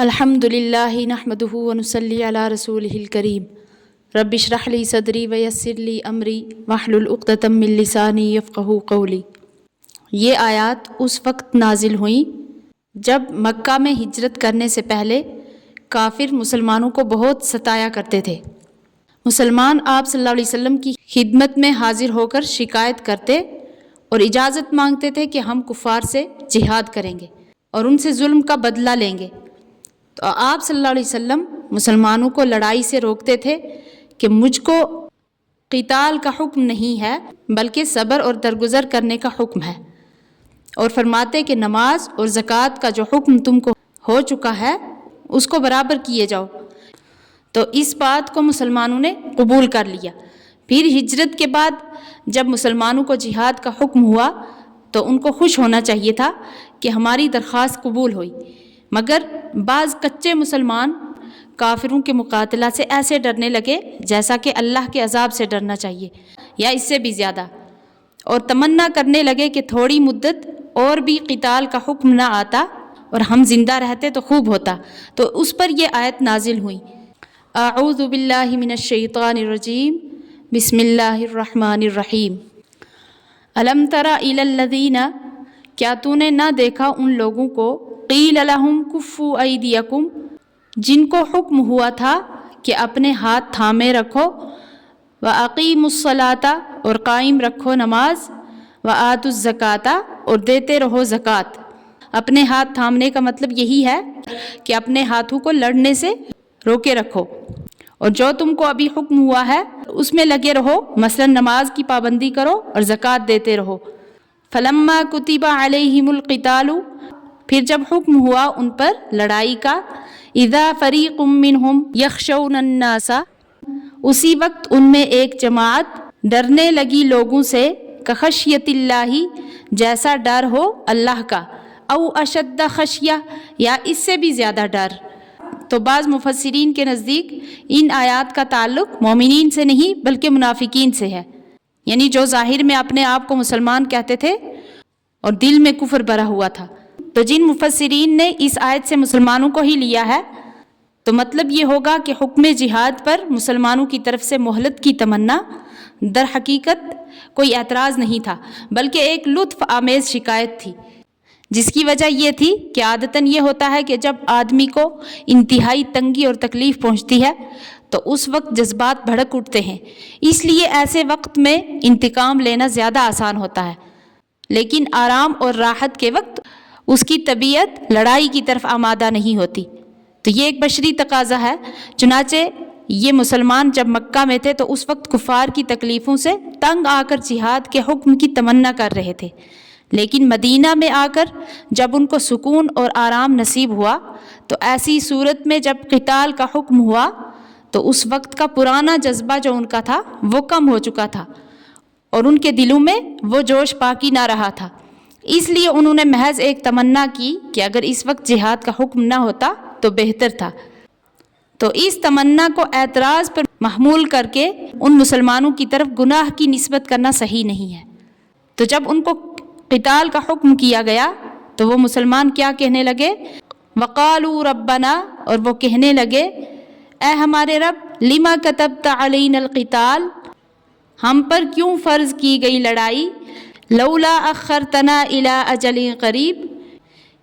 الحمد للہ نحمدہ ونصلی علی رسولہ الکریم رب اشرح لی صدری ویسر لی امری واحلل عقدۃ من لسانی یفقہوا قولی۔ یہ آیات اس وقت نازل ہوئیں جب مکہ میں ہجرت کرنے سے پہلے کافر مسلمانوں کو بہت ستایا کرتے تھے۔ مسلمان آپ صلی اللہ علیہ وسلم کی خدمت میں حاضر ہو کر شکایت کرتے اور اجازت مانگتے تھے کہ ہم کفار سے جہاد کریں گے اور ان سے ظلم کا بدلہ لیں گے۔ تو آپ صلی اللہ علیہ وسلم مسلمانوں کو لڑائی سے روکتے تھے کہ مجھ کو قتال کا حکم نہیں ہے بلکہ صبر اور درگزر کرنے کا حکم ہے، اور فرماتے کہ نماز اور زکوٰۃ کا جو حکم تم کو ہو چکا ہے اس کو برابر کیے جاؤ۔ تو اس بات کو مسلمانوں نے قبول کر لیا۔ پھر ہجرت کے بعد جب مسلمانوں کو جہاد کا حکم ہوا تو ان کو خوش ہونا چاہیے تھا کہ ہماری درخواست قبول ہوئی، مگر بعض کچے مسلمان کافروں کے مقاتلہ سے ایسے ڈرنے لگے جیسا کہ اللہ کے عذاب سے ڈرنا چاہیے یا اس سے بھی زیادہ، اور تمنا کرنے لگے کہ تھوڑی مدت اور بھی قتال کا حکم نہ آتا اور ہم زندہ رہتے تو خوب ہوتا۔ تو اس پر یہ آیت نازل ہوئی، اعوذ باللہ من الشیطان الرجیم، بسم اللہ الرحمن الرحیم۔ الم تر الی الذین، کیا تو نے نہ دیکھا ان لوگوں کو، قیل لہم کفوا ایدیکم، جن کو حکم ہوا تھا کہ اپنے ہاتھ تھامے رکھو، واقیموا الصلاۃ، اور قائم رکھو نماز، وآتوا الزکاۃ، اور دیتے رہو زکوٰۃ۔ اپنے ہاتھ تھامنے کا مطلب یہی ہے کہ اپنے ہاتھوں کو لڑنے سے روکے رکھو، اور جو تم کو ابھی حکم ہوا ہے اس میں لگے رہو، مثلا نماز کی پابندی کرو اور زکوٰۃ دیتے رہو۔ فلما کتب علیہم القتال، پھر جب حکم ہوا ان پر لڑائی کا، اذا فریق منہم یخشون الناس، اسی وقت ان میں ایک جماعت ڈرنے لگی لوگوں سے، کخشیت اللہ، جیسا ڈر ہو اللہ کا، او اشد خشیہ، یا اس سے بھی زیادہ ڈر۔ تو بعض مفسرین کے نزدیک ان آیات کا تعلق مومنین سے نہیں بلکہ منافقین سے ہے، یعنی جو ظاہر میں اپنے آپ کو مسلمان کہتے تھے اور دل میں کفر بھرا ہوا تھا۔ تو جن مفسرین نے اس آیت سے مسلمانوں کو ہی لیا ہے تو مطلب یہ ہوگا کہ حکم جہاد پر مسلمانوں کی طرف سے مہلت کی تمنا در حقیقت کوئی اعتراض نہیں تھا بلکہ ایک لطف آمیز شکایت تھی، جس کی وجہ یہ تھی کہ عادتاً یہ ہوتا ہے کہ جب آدمی کو انتہائی تنگی اور تکلیف پہنچتی ہے تو اس وقت جذبات بھڑک اٹھتے ہیں، اس لیے ایسے وقت میں انتقام لینا زیادہ آسان ہوتا ہے، لیکن آرام اور راحت کے وقت اس کی طبیعت لڑائی کی طرف آمادہ نہیں ہوتی۔ تو یہ ایک بشری تقاضا ہے۔ چنانچہ یہ مسلمان جب مکہ میں تھے تو اس وقت کفار کی تکلیفوں سے تنگ آ کر جہاد کے حکم کی تمنا کر رہے تھے، لیکن مدینہ میں آ کر جب ان کو سکون اور آرام نصیب ہوا تو ایسی صورت میں جب قتال کا حکم ہوا تو اس وقت کا پرانا جذبہ جو ان کا تھا وہ کم ہو چکا تھا اور ان کے دلوں میں وہ جوش باقی نہ رہا تھا، اس لیے انہوں نے محض ایک تمنا کی کہ اگر اس وقت جہاد کا حکم نہ ہوتا تو بہتر تھا۔ تو اس تمنا کو اعتراض پر محمول کر کے ان مسلمانوں کی طرف گناہ کی نسبت کرنا صحیح نہیں ہے۔ تو جب ان کو قتال کا حکم کیا گیا تو وہ مسلمان کیا کہنے لگے، وقالوا ربنا، اور وہ کہنے لگے اے ہمارے رب، لما کتبت علینا القتال، ہم پر کیوں فرض کی گئی لڑائی، لولا اخرتنا الی اجل قریب،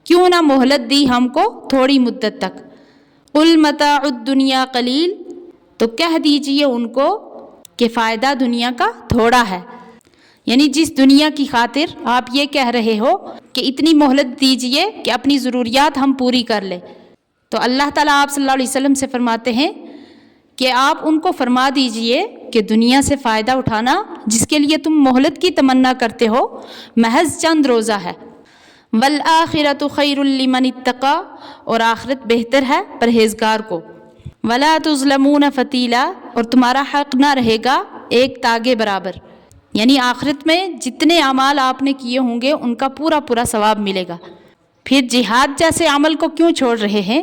کیوں نہ مہلت دی ہم کو تھوڑی مدت تک، قل متاع الدنیا قلیل، تو کہہ دیجئے ان کو کہ فائدہ دنیا کا تھوڑا ہے، یعنی جس دنیا کی خاطر آپ یہ کہہ رہے ہو کہ اتنی مہلت دیجئے کہ اپنی ضروریات ہم پوری کر لیں، تو اللہ تعالیٰ آپ صلی اللہ علیہ وسلم سے فرماتے ہیں کہ آپ ان کو فرما دیجئے کہ دنیا سے فائدہ اٹھانا جس کے لیے تم مہلت کی تمنا کرتے ہو محض چند روزہ ہے، والآخرۃ خیر لمن اتقی، اور آخرت بہتر ہے پرہیزگار کو، ولا تظلمون فتیلا، اور تمہارا حق نہ رہے گا ایک تاگے برابر، یعنی آخرت میں جتنے اعمال آپ نے کیے ہوں گے ان کا پورا پورا ثواب ملے گا۔ پھر جہاد جیسے عمل کو کیوں چھوڑ رہے ہیں؟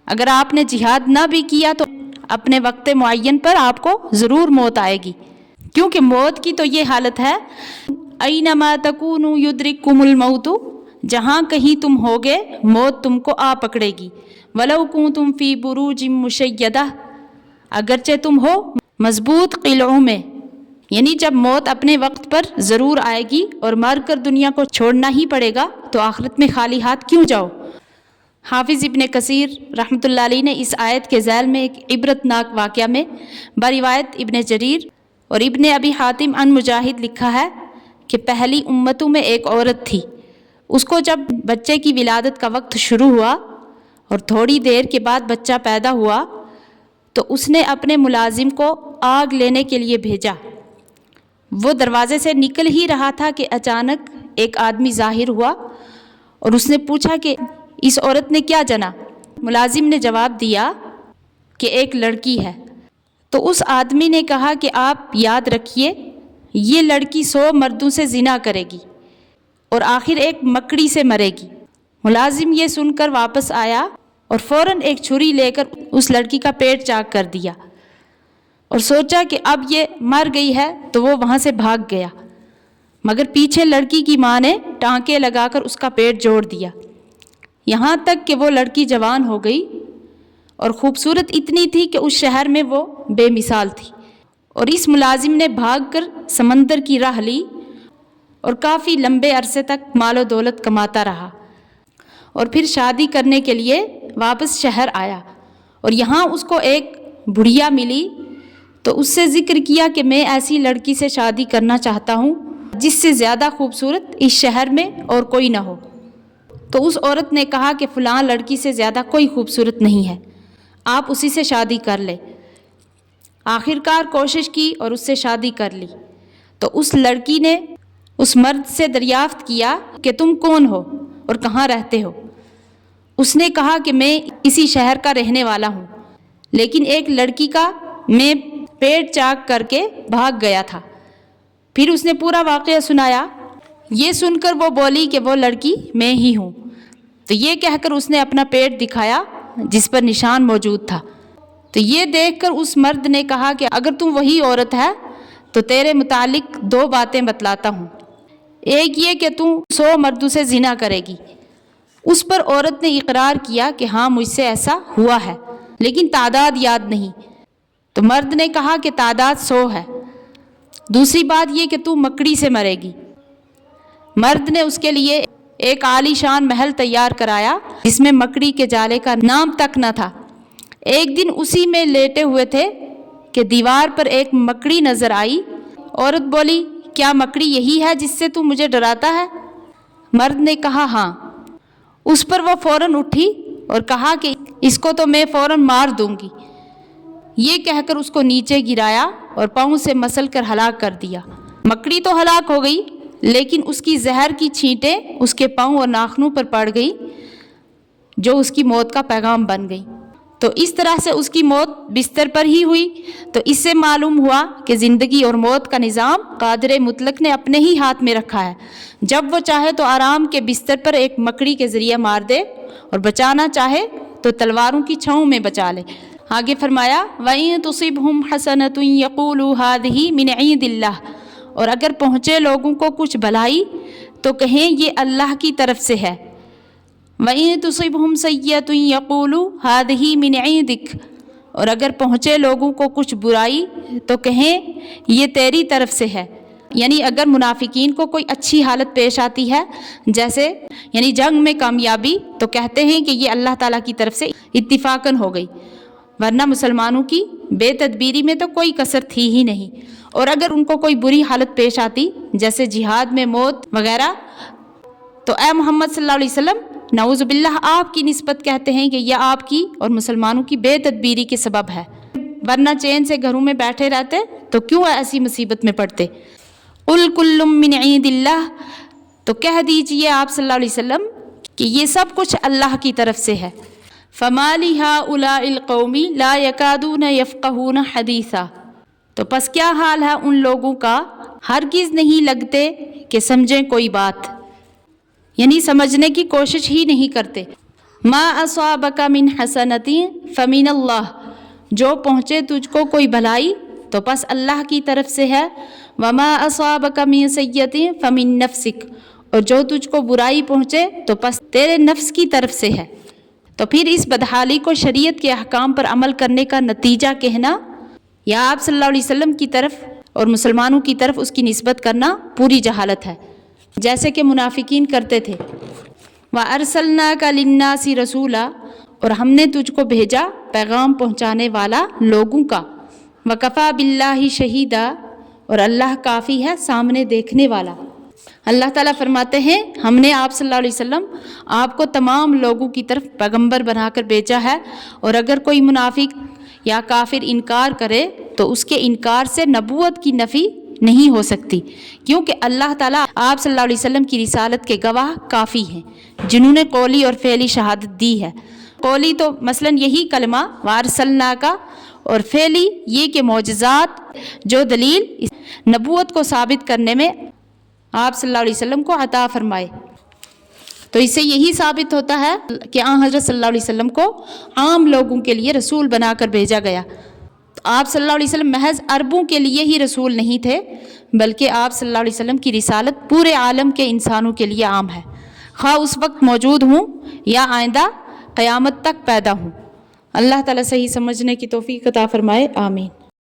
اگر آپ نے جہاد نہ بھی کیا تو اپنے وقت معین پر آپ کو ضرور موت آئے گی، کیونکہ موت کی تو یہ حالت ہے، اینما تکونوا یدرککم الموت، جہاں کہیں تم ہوگے موت تم کو آ پکڑے گی، وَلَوْ كُنْتُمْ فِي بُرُوجٍ مُشَيَّدَةٍ، اگرچہ تم ہو مضبوط قلعوں میں، یعنی جب موت اپنے وقت پر ضرور آئے گی اور مر کر دنیا کو چھوڑنا ہی پڑے گا تو آخرت میں خالی ہاتھ کیوں جاؤ۔ حافظ ابن کثیر رحمۃ اللہ علیہ نے اس آیت کے ذیل میں ایک عبرت ناک واقعہ میں بروایت ابن جریر اور ابن ابی حاتم عن مجاہد لکھا ہے کہ پہلی امتوں میں ایک عورت تھی، اس کو جب بچے کی ولادت کا وقت شروع ہوا اور تھوڑی دیر کے بعد بچہ پیدا ہوا تو اس نے اپنے ملازم کو آگ لینے کے لیے بھیجا۔ وہ دروازے سے نکل ہی رہا تھا کہ اچانک ایک آدمی ظاہر ہوا اور اس نے پوچھا کہ اس عورت نے کیا جنا؟ ملازم نے جواب دیا کہ ایک لڑکی ہے۔ تو اس آدمی نے کہا کہ آپ یاد رکھیے یہ لڑکی 100 مردوں سے زنا کرے گی اور آخر ایک مکڑی سے مرے گی۔ ملازم یہ سن کر واپس آیا اور فوراً ایک چھری لے کر اس لڑکی کا پیٹ چاک کر دیا اور سوچا کہ اب یہ مر گئی ہے تو وہ وہاں سے بھاگ گیا، مگر پیچھے لڑکی کی ماں نے ٹانکے لگا کر اس کا پیٹ جوڑ دیا، یہاں تک کہ وہ لڑکی جوان ہو گئی اور خوبصورت اتنی تھی کہ اس شہر میں وہ بے مثال تھی۔ اور اس ملازم نے بھاگ کر سمندر کی راہ لی اور کافی لمبے عرصے تک مال و دولت کماتا رہا اور پھر شادی کرنے کے لیے واپس شہر آیا اور یہاں اس کو ایک بڑھیا ملی تو اس سے ذکر کیا کہ میں ایسی لڑکی سے شادی کرنا چاہتا ہوں جس سے زیادہ خوبصورت اس شہر میں اور کوئی نہ ہو۔ تو اس عورت نے کہا کہ فلاں لڑکی سے زیادہ کوئی خوبصورت نہیں ہے، آپ اسی سے شادی کر لیں۔ آخرکار کوشش کی اور اس سے شادی کر لی۔ تو اس لڑکی نے اس مرد سے دریافت کیا کہ تم کون ہو اور کہاں رہتے ہو؟ اس نے کہا کہ میں اسی شہر کا رہنے والا ہوں، لیکن ایک لڑکی کا میں پیٹ چاک کر کے بھاگ گیا تھا۔ پھر اس نے پورا واقعہ سنایا۔ یہ سن کر وہ بولی کہ وہ لڑکی میں ہی ہوں۔ تو یہ کہہ کر اس نے اپنا پیٹ دکھایا جس پر نشان موجود تھا۔ تو یہ دیکھ کر اس مرد نے کہا کہ اگر تم وہی عورت ہے تو تیرے متعلق 2 باتیں بتلاتا ہوں، ایک یہ کہ تم 100 مردوں سے زنا کرے گی۔ اس پر عورت نے اقرار کیا کہ ہاں مجھ سے ایسا ہوا ہے لیکن تعداد یاد نہیں۔ تو مرد نے کہا کہ تعداد 100 ہے۔ دوسری بات یہ کہ تو مکڑی سے مرے گی۔ مرد نے اس کے لیے ایک عالی شان محل تیار کرایا جس میں مکڑی کے جالے کا نام تک نہ تھا۔ ایک دن اسی میں لیٹے ہوئے تھے کہ دیوار پر ایک مکڑی نظر آئی۔ عورت بولی کیا مکڑی یہی ہے جس سے تو مجھے ڈراتا ہے؟ مرد نے کہا ہاں۔ اس پر وہ فوراً اٹھی اور کہا کہ اس کو تو میں فوراً مار دوں گی۔ یہ کہہ کر اس کو نیچے گرایا اور پاؤں سے مسل کر ہلاک کر دیا۔ مکڑی تو ہلاک ہو گئی لیکن اس کی زہر کی چھینٹیں اس کے پاؤں اور ناخنوں پر پڑ گئی جو اس کی موت کا پیغام بن گئی۔ تو اس طرح سے اس کی موت بستر پر ہی ہوئی۔ تو اس سے معلوم ہوا کہ زندگی اور موت کا نظام قادر مطلق نے اپنے ہی ہاتھ میں رکھا ہے، جب وہ چاہے تو آرام کے بستر پر ایک مکڑی کے ذریعے مار دے اور بچانا چاہے تو تلواروں کی چھاؤں میں بچا لے۔ آگے فرمایا وَإِن تُصِبْهُمْ حَسَنَةٌ يَقُولُوا هَٰذِهِ مِنْ عِندِ اللَّهِ، اور اگر پہنچے لوگوں کو کچھ بھلائی تو کہیں یہ اللہ کی طرف سے ہے۔ وَإِن تُصِبْهُمْ سَيِّئَةٌ يَقُولُوا هَٰذِهِ مِنْ عِندِكَ، اور اگر پہنچے لوگوں کو کچھ برائی تو کہیں یہ تیری طرف سے ہے۔ یعنی اگر منافقین کو کوئی اچھی حالت پیش آتی ہے جیسے یعنی جنگ میں کامیابی تو کہتے ہیں کہ یہ اللہ تعالیٰ کی طرف سے اتفاقاً ہو گئی، ورنہ مسلمانوں کی بے تدبیری میں تو کوئی کسر تھی ہی نہیں۔ اور اگر ان کو کوئی بری حالت پیش آتی جیسے جہاد میں موت وغیرہ تو اے محمد صلی اللہ علیہ وسلم نعوذ باللہ آپ کی نسبت کہتے ہیں کہ یہ آپ کی اور مسلمانوں کی بے تدبیری کے سبب ہے، ورنہ چین سے گھروں میں بیٹھے رہتے تو کیوں ایسی مصیبت میں پڑتے۔ قُلْ كُلٌّ مِّنْ عِندِ اللَّهِ، تو کہہ دیجئے آپ صلی اللہ علیہ وسلم کہ یہ سب کچھ اللہ کی طرف سے ہے۔ فَمَا لِهَٰؤُلَاءِ الْقَوْمِ لَا يَكَادُونَ يَفْقَهُونَ حَدِيثًا، تو پس کیا حال ہے ان لوگوں کا ہرگز نہیں لگتے کہ سمجھیں کوئی بات، یعنی سمجھنے کی کوشش ہی نہیں کرتے۔ مَا أَصَابَكَ مِنْ حَسَنَةٍ فَمِنَ اللَّهِ، جو پہنچے تجھ کو کوئی بھلائی تو بس اللہ کی طرف سے ہے۔ وَمَا أَصَابَكَ مِنْ سَيِّئَةٍ فَمِنْ نَفْسِكَ، اور جو تجھ کو برائی پہنچے تو بس تیرے نفس کی طرف سے ہے۔ تو پھر اس بدحالی کو شریعت کے احکام پر عمل کرنے کا نتیجہ کہنا یا آپ صلی اللہ علیہ وسلم کی طرف اور مسلمانوں کی طرف اس کی نسبت کرنا پوری جہالت ہے، جیسے کہ منافقین کرتے تھے۔ وَأَرْسَلْنَاكَ لِلنَّاسِ رَسُولًا، اور ہم نے تجھ کو بھیجا پیغام پہنچانے والا لوگوں کا۔ وَكَفَى بِاللَّهِ شَهِيدًا، اور اللہ کافی ہے سامنے دیکھنے والا۔ اللہ تعالیٰ فرماتے ہیں ہم نے آپ صلی اللہ علیہ وسلم آپ کو تمام لوگوں کی طرف پیغمبر بنا کر بھیجا ہے، اور اگر کوئی منافق یا کافر انکار کرے تو اس کے انکار سے نبوت کی نفی نہیں ہو سکتی، کیونکہ اللہ تعالیٰ آپ صلی اللہ علیہ وسلم کی رسالت کے گواہ کافی ہیں جنہوں نے قولی اور فعلی شہادت دی ہے۔ قولی تو مثلاً یہی کلمہ وارسلناک، اور فعلی یہ کہ معجزات جو دلیل نبوت کو ثابت کرنے میں آپ صلی اللہ علیہ وسلم کو عطا فرمائے۔ تو اس سے یہی ثابت ہوتا ہے کہ حضرت صلی اللہ علیہ وسلم کو عام لوگوں کے لیے رسول بنا کر بھیجا گیا۔ آپ صلی اللہ علیہ وسلم محض عربوں کے لیے ہی رسول نہیں تھے، بلکہ آپ صلی اللہ علیہ وسلم کی رسالت پورے عالم کے انسانوں کے لیے عام ہے، خواہ اس وقت موجود ہوں یا آئندہ قیامت تک پیدا ہوں۔ اللہ تعالیٰ صحیح سمجھنے کی توفیق عطا فرمائے، آمین۔